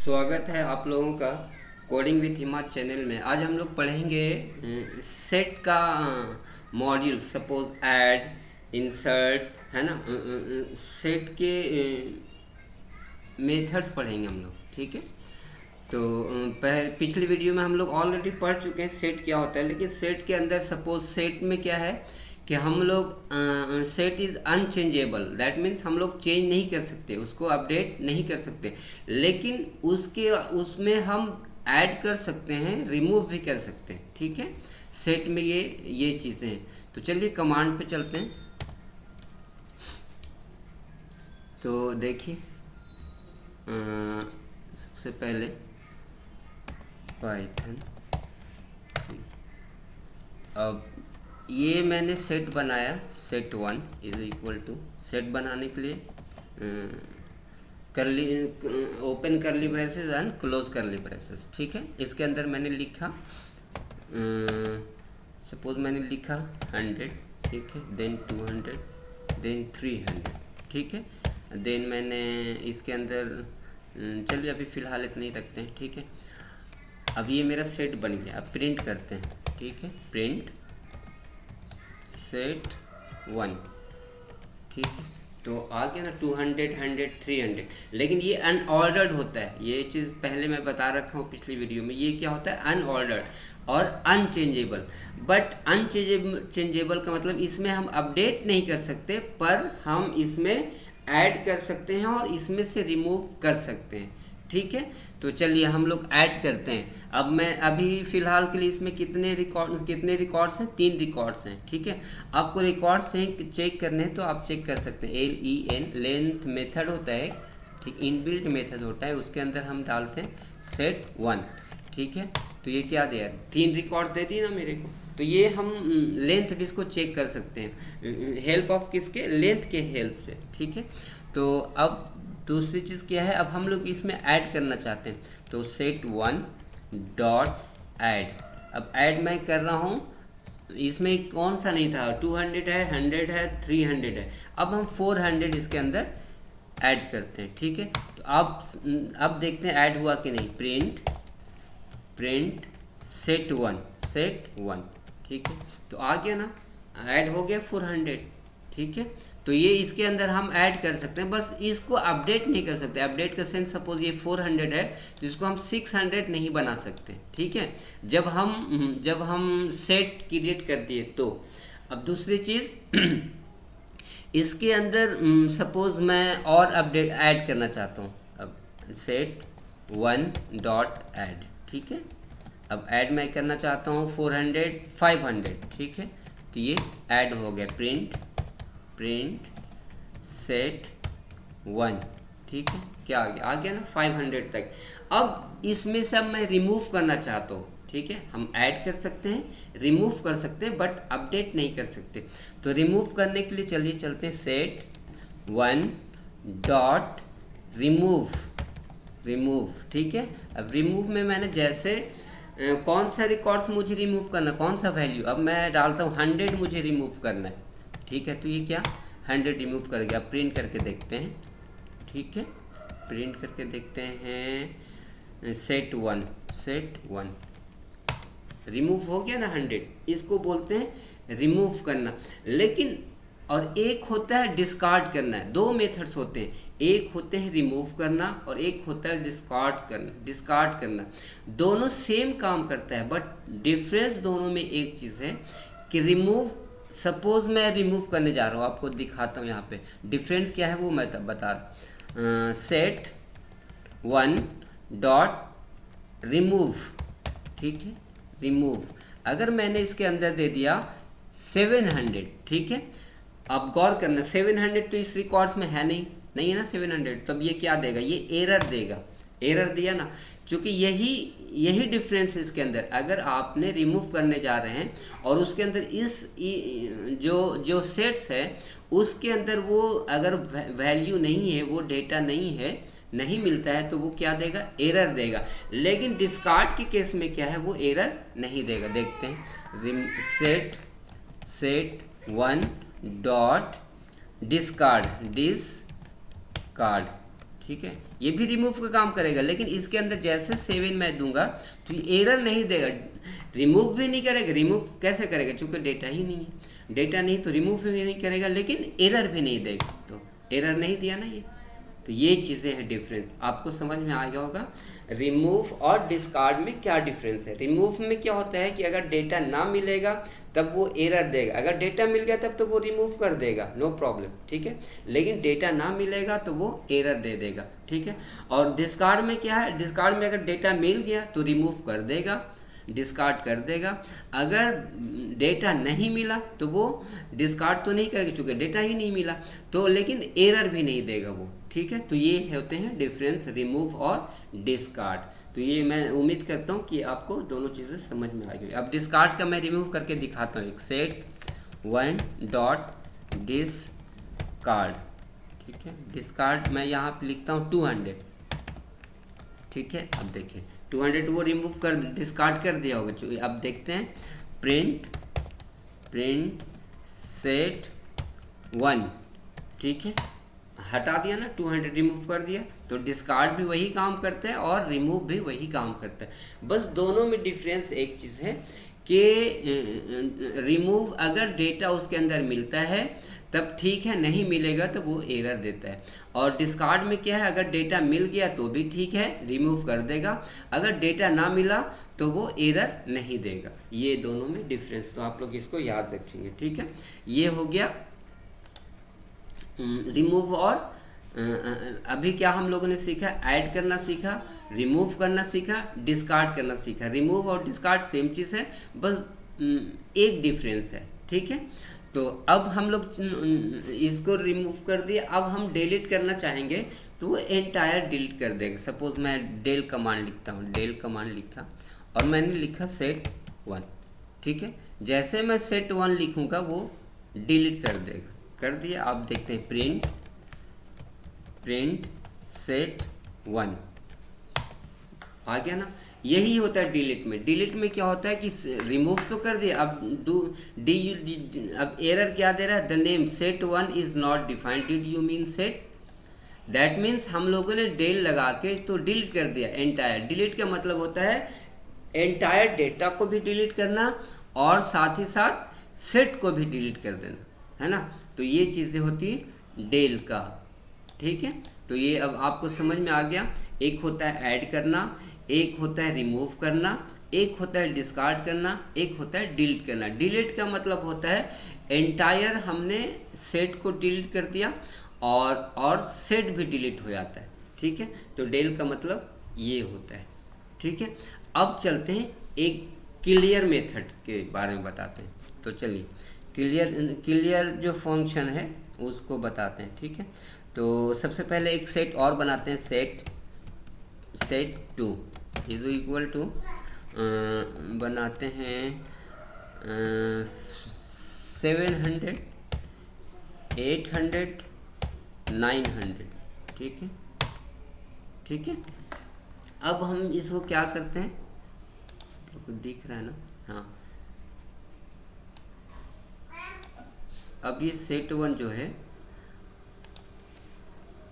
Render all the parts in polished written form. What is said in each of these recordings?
स्वागत है आप लोगों का कोडिंग विथ हिमात चैनल में। आज हम लोग पढ़ेंगे सेट का मॉड्यूल, सपोज ऐड, इंसर्ट, है ना। सेट के मेथड्स पढ़ेंगे हम लोग, ठीक है। तो पिछली वीडियो में हम लोग ऑलरेडी पढ़ चुके हैं सेट क्या होता है, लेकिन सेट के अंदर सपोज सेट में क्या है कि हम लोग set is unchangeable, that means हम लोग चेंज नहीं कर सकते, उसको अपडेट नहीं कर सकते, लेकिन उसमें हम ऐड कर सकते हैं, रिमूव भी कर सकते हैं, ठीक है। सेट में ये चीज़ें हैं। तो चलिए कमांड पे चलते हैं। तो देखिए सबसे पहले पाइथन, अब ये मैंने सेट बनाया, set 1 is equal to, set बनाने के लिए curly open curly braces and close curly braces, ठीक है। इसके अंदर मैंने लिखा सपोज मैंने लिखा 100, ठीक है, देन 200, देन 300, ठीक है। देन मैंने इसके अंदर चलिए अभी फ़िलहाल इतना ही रखते हैं, ठीक है। अब ये मेरा सेट बन गया। अब प्रिंट करते हैं, ठीक है, प्रिंट सेट 1, ठीक है। तो आ गया ना 200, 100, 300, लेकिन ये अनऑर्डर्ड होता है। ये चीज़ पहले मैं बता रखा हूँ पिछली वीडियो में। ये क्या होता है, अनऑर्डर्ड और अनचेंजेबल। बट अनचेंजेबल का मतलब इसमें हम अपडेट नहीं कर सकते, पर हम इसमें ऐड कर सकते हैं और इसमें से रिमूव कर सकते हैं, ठीक है। तो चलिए हम लोग ऐड करते हैं। अब मैं अभी फ़िलहाल के लिए इसमें कितने रिकॉर्ड्स हैं, 3 रिकॉर्ड्स हैं, ठीक है। आपको रिकॉर्ड्स चेक करने हैं तो आप चेक कर सकते हैं। LEN लेंथ मेथड होता है, ठीक, इनबिल्ट मेथड होता है, उसके अंदर हम डालते हैं सेट 1, ठीक है। तो ये क्या दिया, 3 रिकॉर्ड दे दिए ना मेरे को। तो ये हम लेंथ भी इसको चेक कर सकते हैं, हेल्प ऑफ किसके, लेंथ के हेल्प से, ठीक है। तो अब दूसरी चीज़ क्या है, अब हम लोग इसमें ऐड करना चाहते हैं, तो सेट 1 डॉट ऐड। अब ऐड मैं कर रहा हूँ, इसमें कौन सा नहीं था, 200 है, 100 है, 300 है। अब हम 400 इसके अंदर ऐड करते हैं, ठीक है। तो अब देखते हैं ऐड हुआ कि नहीं। प्रिंट सेट 1, ठीक है। तो आ गया ना, ऐड हो गया 400, ठीक है। तो ये इसके अंदर हम ऐड कर सकते हैं, बस इसको अपडेट नहीं कर सकते। अपडेट का सेंस, सपोज ये 400 है तो इसको हम 600 नहीं बना सकते, ठीक है, जब हम सेट क्रिएट कर दिए तो। अब दूसरी चीज़ इसके अंदर सपोज मैं और अपडेट ऐड करना चाहता हूँ। अब सेट 1 डॉट ऐड, ठीक है। अब ऐड मैं करना चाहता हूँ 400, 500, ठीक है। तो ये ऐड हो गया, प्रिंट सेट 1, ठीक है। क्या आ गया ना 500 तक। अब इसमें से अब मैं रिमूव करना चाहता हूँ, ठीक है। हम ऐड कर सकते हैं, रिमूव कर सकते हैं, बट अपडेट नहीं कर सकते। तो रिमूव करने के लिए चलिए चलते हैं सेट 1 डॉट रिमूव, ठीक है। अब रिमूव में मैंने जैसे कौन सा रिकॉर्ड्स मुझे रिमूव करना, कौन सा वैल्यू, अब मैं डालता हूँ 100 मुझे रिमूव करना है, ठीक है। तो ये क्या 100 रिमूव कर गया। प्रिंट करके देखते हैं, ठीक है, प्रिंट करके देखते हैं सेट 1 रिमूव हो गया ना 100। इसको बोलते हैं रिमूव करना। लेकिन और एक होता है डिस्कार्ड करना है। 2 मेथड्स होते हैं, एक होते हैं रिमूव करना और एक होता है डिस्कार्ड करना। दोनों सेम काम करता है, बट डिफरेंस दोनों में एक चीज़ है कि रिमूव, सपोज मैं रिमूव करने जा रहा हूँ, आपको दिखाता हूँ यहाँ पे डिफरेंस क्या है वो मैं तब बता रहा हूँ। सेट 1 डॉट रिमूव, ठीक है, रिमूव। अगर मैंने इसके अंदर दे दिया 700, ठीक है। अब गौर करना, 700 तो इस रिकॉर्ड्स में है नहीं है ना 700, तब ये क्या देगा, ये एरर दिया ना। क्योंकि यही डिफरेंस है इसके अंदर। अगर आपने रिमूव करने जा रहे हैं और उसके अंदर इस जो सेट्स है उसके अंदर वो अगर वैल्यू नहीं है, वो डेटा नहीं मिलता है, तो वो क्या देगा, एरर देगा। लेकिन डिस्कार्ड के केस में क्या है, वो एरर नहीं देगा। देखते हैं सेट 1 डॉट डिस्कार्ड, ठीक है, ये भी रिमूव का काम करेगा, लेकिन इसके अंदर जैसे 7 मैं दूंगा तो ये एरर नहीं देगा, रिमूव भी नहीं करेगा। रिमूव कैसे करेगा, चूंकि डेटा ही नहीं है, डेटा नहीं तो रिमूव भी नहीं करेगा, लेकिन एरर भी नहीं देगा, तो एरर नहीं दिया ना ये। तो ये चीज़ें हैं डिफरेंस, आपको समझ में आ गया होगा। रिमूव और डिस्कार्ड में क्या डिफरेंस है। रिमूव में क्या होता है कि अगर डेटा ना मिलेगा तब वो एरर देगा, अगर डेटा मिल गया तब तो वो रिमूव कर देगा, नो प्रॉब्लम, ठीक है। लेकिन डेटा ना मिलेगा तो वो एरर दे देगा, ठीक है। और डिस्कार्ड में क्या है, डिस्कार्ड में अगर डेटा मिल गया तो रिमूव कर देगा, डिस्कार्ड कर देगा। अगर डेटा नहीं मिला तो वो डिस्कार्ड तो नहीं करेगा चूँकि डेटा ही नहीं मिला, तो लेकिन एरर भी नहीं देगा वो, ठीक है। तो ये होते हैं डिफरेंस रिमूव और डिस्कार्ड। तो ये मैं उम्मीद करता हूँ कि आपको दोनों चीज़ें समझ में आ गई। अब डिस्कार्ड का मैं रिमूव करके दिखाता हूँ, एक सेट 1 डॉट डिस्कार्ड, ठीक है। डिस्कार्ड मैं यहाँ पे लिखता हूँ 200, ठीक है। अब देखिए 200 वो रिमूव कर डिस्कार्ड कर दिया होगा। अब देखते हैं प्रिंट सेट 1, ठीक है, हटा दिया ना, 200 रिमूव कर दिया, तो डिस्कार्ड भी वही काम करता है और रिमूव भी वही काम करता है। बस दोनों में डिफरेंस एक चीज़ है कि रिमूव अगर डेटा उसके अंदर मिलता है तब ठीक है, नहीं मिलेगा तो वो एरर देता है। और डिस्कार्ड में क्या है, अगर डेटा मिल गया तो भी ठीक है, रिमूव कर देगा, अगर डेटा ना मिला तो वो एरर नहीं देगा। ये दोनों में डिफरेंस, तो आप लोग इसको याद रखेंगे, ठीक है। ये हो गया रिमूव। और अभी क्या हम लोगों ने सीखा, ऐड करना सीखा, रिमूव करना सीखा, डिस्कार्ड करना सीखा। रिमूव और डिस्कार्ड सेम चीज़ है, बस एक डिफरेंस है, ठीक है। तो अब हम लोग इसको रिमूव कर दिया, अब हम डिलीट करना चाहेंगे तो वो एंटायर डिलीट कर देगा। सपोज मैं डेल कमांड लिखता हूँ, डेल कमांड लिखा और मैंने लिखा सेट 1, ठीक है। जैसे मैं सेट 1 लिखूँगा वो डिलीट कर देगा, कर दिया। आप देखते हैं प्रिंट सेट 1 आ गया ना। यही होता है डिलीट में। डिलीट में क्या होता है कि रिमूव तो कर दिया, अब अब एरर क्या दे रहा है, the name set 1 is not defined, did you mean set, that means हम लोगों ने डेल लगा के तो डिलीट कर दिया एंटायर। डिलीट का मतलब होता है एंटायर डेटा को भी डिलीट करना और साथ ही साथ सेट को भी डिलीट कर देना, है ना। तो ये चीज़ें होती है डेल का, ठीक है। तो ये अब आपको समझ में आ गया। एक होता है ऐड करना, एक होता है रिमूव करना, एक होता है डिस्कार्ड करना, एक होता है डिलीट करना। डिलीट का मतलब होता है एंटायर हमने सेट को डिलीट कर दिया और सेट भी डिलीट हो जाता है, ठीक है। तो डेल का मतलब ये होता है, ठीक है। अब चलते हैं एक क्लियर मेथड के बारे में बताते हैं। तो चलिए क्लियर जो फंक्शन है उसको बताते हैं, ठीक है। तो सबसे पहले एक सेट और बनाते हैं, सेट 2 इज इक्वल टू बनाते हैं 700 800 900, ठीक है, ठीक है। अब हम इसको क्या करते हैं, तो दिख रहा है ना, हाँ। अब ये सेट 1 जो है,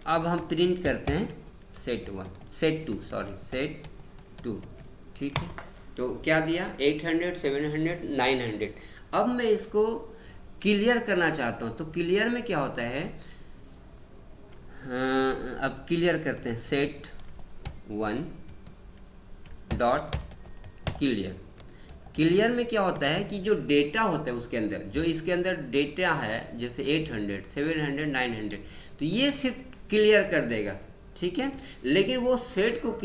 अब हम प्रिंट करते हैं सेट 2, ठीक है। तो क्या दिया 800 700 900। अब मैं इसको क्लियर करना चाहता हूँ, तो क्लियर में क्या होता है, अब क्लियर करते हैं सेट 1 डॉट क्लियर। क्लियर में क्या होता है कि जो डेटा होता है उसके अंदर, जो इसके अंदर डेटा है जैसे 800 700 900, तो ये सिर्फ क्लियर कर देगा, ठीक है, लेकिन वो सेट को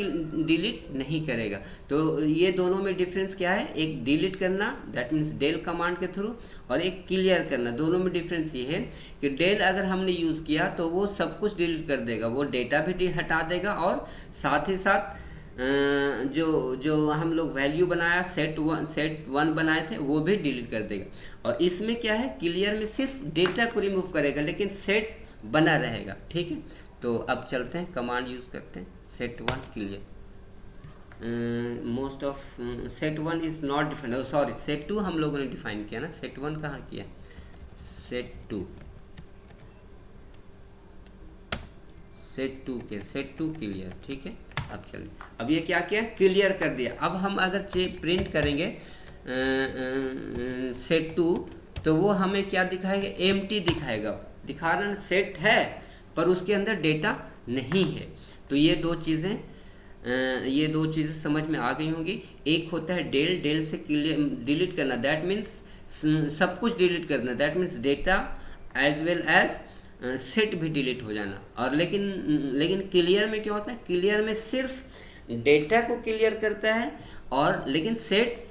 डिलीट नहीं करेगा। तो ये दोनों में डिफरेंस क्या है, एक डिलीट करना दैट मीन्स डेल कमांड के थ्रू, और एक क्लियर करना। दोनों में डिफरेंस ये है कि डेल अगर हमने यूज़ किया तो वो सब कुछ डिलीट कर देगा, वो डेटा भी हटा देगा और साथ ही साथ जो हम लोग वैल्यू बनाया सेट 1 बनाए थे वो भी डिलीट कर देगा। और इसमें क्या है, क्लियर में सिर्फ डेटा को रिमूव करेगा लेकिन सेट बना रहेगा, ठीक है। तो अब चलते हैं कमांड यूज़ करते हैं, set 1 clear. Most of set 1 is not defined, sorry set 2 हम लोगों ने डिफाइन किया ना, सेट 1 कहाँ किया, सेट सेट टू के सेट टू क्लियर, ठीक है। अब चलिए, अब ये क्या किया, क्लियर कर दिया। अब हम अगर प्रिंट करेंगे सेट टू, तो वो हमें क्या दिखाएगा, एम्प्टी दिखाएगा। दिखा रहा है सेट है पर उसके अंदर डेटा नहीं है। तो ये दो चीज़ें समझ में आ गई होंगी। एक होता है डेल से डिलीट करना, दैट मीन्स सब कुछ डिलीट करना, that means data as well as set भी डिलीट हो जाना। और लेकिन क्लियर में क्या होता है, क्लियर में सिर्फ डेटा को क्लियर करता है और लेकिन सेट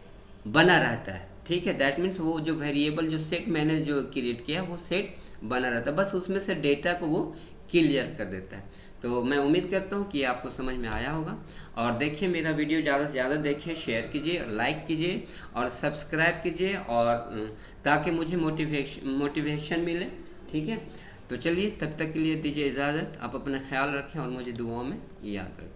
बना रहता है, ठीक है। दैट मीन्स वो जो वेरिएबल जो सेट मैंने जो क्रिएट किया वो सेट बना रहता है, बस उसमें से डेटा को वो क्लियर कर देता है। तो मैं उम्मीद करता हूँ कि आपको समझ में आया होगा। और देखिए मेरा वीडियो ज़्यादा से ज़्यादा देखिए, शेयर कीजिए, लाइक कीजिए और सब्सक्राइब कीजिए, और ताकि मुझे मोटिवेशन मिले, ठीक है। तो चलिए, तब तक के लिए दीजिए इजाज़त। आप अपना ख्याल रखें और मुझे दुआओं में याद रखें।